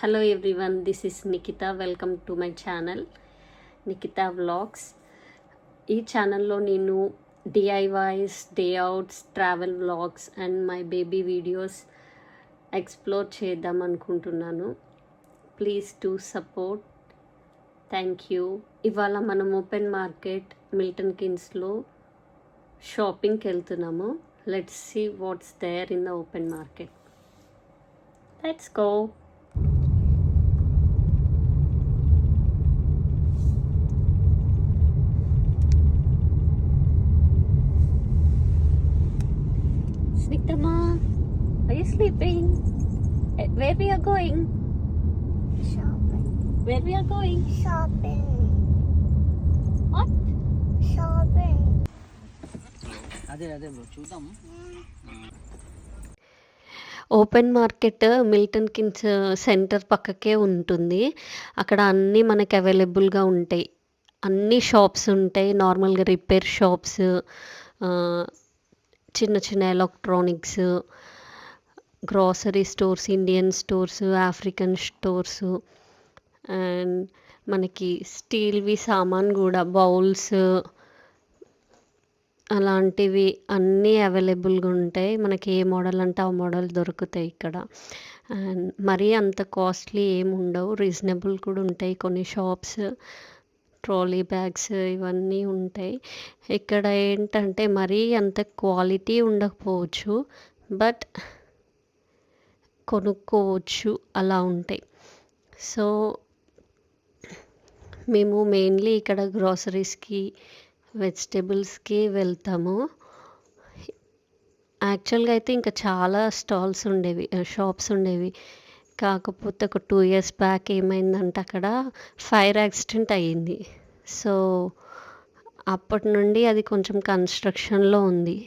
Hello everyone, this is Nikita. Welcome to my channel Nikita Vlogs. ఈ ఛానల్లో నేను DIYs, day outs, travel vlogs and my baby videos explore చేద్దాం అనుకుంటున్నాను. Please to support. Thank you. ఇవాళ మనం open market Milton కిన్స్లో షాపింగ్కి వెళ్తున్నాము. Let's see what's there in the open market. Let's go. Snigdama, are you sleeping? Where we are going? Shopping. Where we are going? Shopping. What? Shopping. అదే bro చూద్దాం. Open market Milton kins centre పక్కకే ఉంటుంది. అక్కడ అన్నీ మనకి అవైలబుల్గా ఉంటాయి. అన్ని షాప్స్ ఉంటాయి. నార్మల్గా రిపేర్ షాప్స్, చిన్న చిన్న electronics, grocery stores, Indian stores, African stores and మనకి స్టీల్వి సామాన్ కూడా, బౌల్స్ అలాంటివి అన్నీ అవైలబుల్గా ఉంటాయి. మనకి ఏ మోడల్ అంటే ఆ మోడల్ దొరుకుతాయి ఇక్కడ. అండ్ మరీ అంత కాస్ట్లీ ఏమి ఉండవు, రీజనబుల్ కూడా ఉంటాయి. కొన్ని షాప్స్ ట్రాలీ బ్యాగ్స్ ఇవన్నీ ఉంటాయి. ఇక్కడ ఏంటంటే మరీ అంత క్వాలిటీ ఉండకపోవచ్చు, బట్ కొనుక్కోవచ్చు అలా ఉంటాయి. సో మేము మెయిన్లీ ఇక్కడ గ్రాసరీస్కి, వెజిటేబుల్స్కి వెళ్తాము. యాక్చువల్గా అయితే ఇంకా చాలా స్టాల్స్ ఉండేవి, షాప్స్ ఉండేవి. కాకపోతే ఒక 2 years బ్యాక్ ఏమైందంటే అక్కడ ఫైర్ యాక్సిడెంట్ అయ్యింది. సో అప్పటి నుండి అది కొంచెం కన్స్ట్రక్షన్లో ఉంది.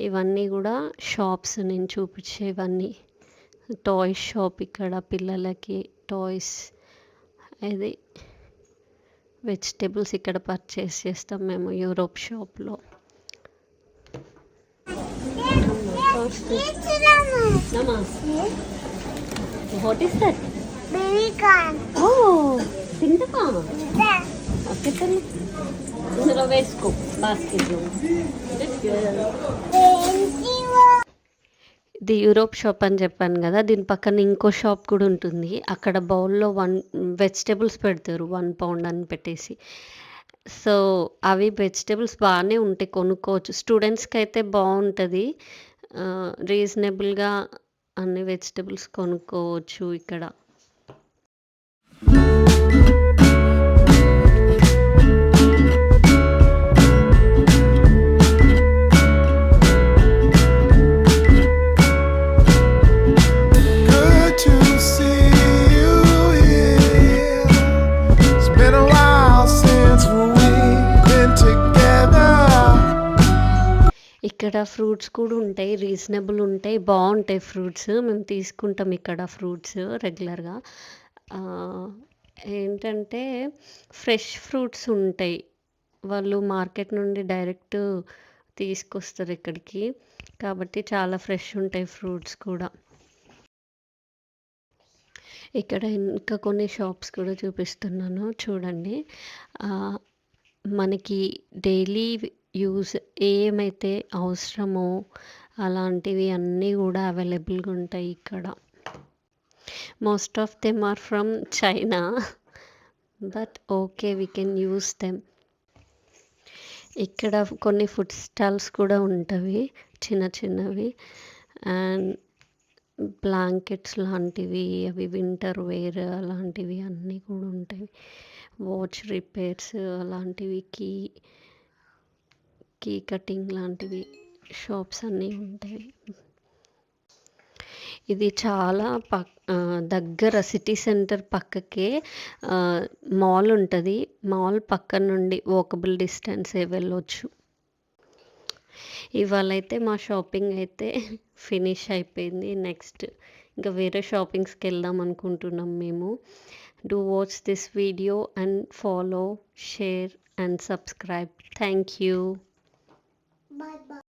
ఇవన్నీ కూడా షాప్స్ నేను చూపించేవన్నీ. టాయ్స్ షాప్ ఇక్కడ, పిల్లలకి టాయ్స్. ఇది వెజిటేబుల్స్ ఇక్కడ పర్చేస్ చేస్తాం మేము యూరోప్ షాప్లో. What is that? Baby corn. Oh, తింటావా? Yeah. ఓకే తల్లి, ఇందులో వేసుకో బాస్కెట్లో. ఇది యూరోప్ షాప్ అని చెప్పాను కదా, దీని పక్కన ఇంకో షాప్ కూడా ఉంటుంది. అక్కడ బౌల్లో 1 వెజిటేబుల్స్ పెడతారు, 1 pound అని పెట్టేసి. సో అవి వెజిటేబుల్స్ బాగానే ఉంటాయి, కొనుక్కోవచ్చు. స్టూడెంట్స్కి అయితే బాగుంటుంది. రీజనబుల్గా అన్ని వెజిటేబుల్స్ కొనుక్కోవచ్చు ఇక్కడ. Good to see you here. It's been a while since we've been together. ఇక్కడ ఫ్రూట్స్ కూడా ఉంటాయి, రీజనబుల్ ఉంటాయి, బాగుంటాయి ఫ్రూట్స్. మేము తీసుకుంటాం ఇక్కడ ఫ్రూట్స్ రెగ్యులర్గా. ఏంటంటే ఫ్రెష్ ఫ్రూట్స్ ఉంటాయి. వాళ్ళు మార్కెట్ నుండి డైరెక్ట్ తీసుకొస్తారు ఇక్కడికి, కాబట్టి చాలా ఫ్రెష్ ఉంటాయి ఫ్రూట్స్ కూడా. ఇక్కడ ఇంకా కొన్ని షాప్స్ కూడా చూపిస్తున్నాను చూడండి. మనకి డైలీ యూజ్ ఏమైతే అవసరమో అలాంటివి అన్నీ కూడా అవైలబుల్గా ఉంటాయి ఇక్కడ. Most of them are from China, but okay, we can use them. ఇక్కడ కొన్ని ఫుడ్ స్టాల్స్ కూడా ఉంటవి, చిన్న చిన్నవి. అండ్ బ్లాంకెట్స్ లాంటివి, అవి వింటర్ వేర్ అలాంటివి అన్నీ కూడా ఉంటాయి. వాచ్ రిపేర్స్ అలాంటివి, కీ కటింగ్ లాంటివి షాప్స్ అన్నీ ఉంటాయి. ఇది చాలా దగ్గర సిటీ సెంటర్ పక్కకే మాల్ ఉంటుంది. మాల్ పక్క నుండి వాకబుల్ డిస్టెన్సే వెళ్ళొచ్చు. ఇవాళ అయితే మా షాపింగ్ అయితే ఫినిష్ అయిపోయింది. నెక్స్ట్ ఇంకా వేరే షాపింగ్స్కి వెళ్దాం అనుకుంటున్నాం మేము. Do watch this video and follow, share and subscribe. Thank you. Bye bye.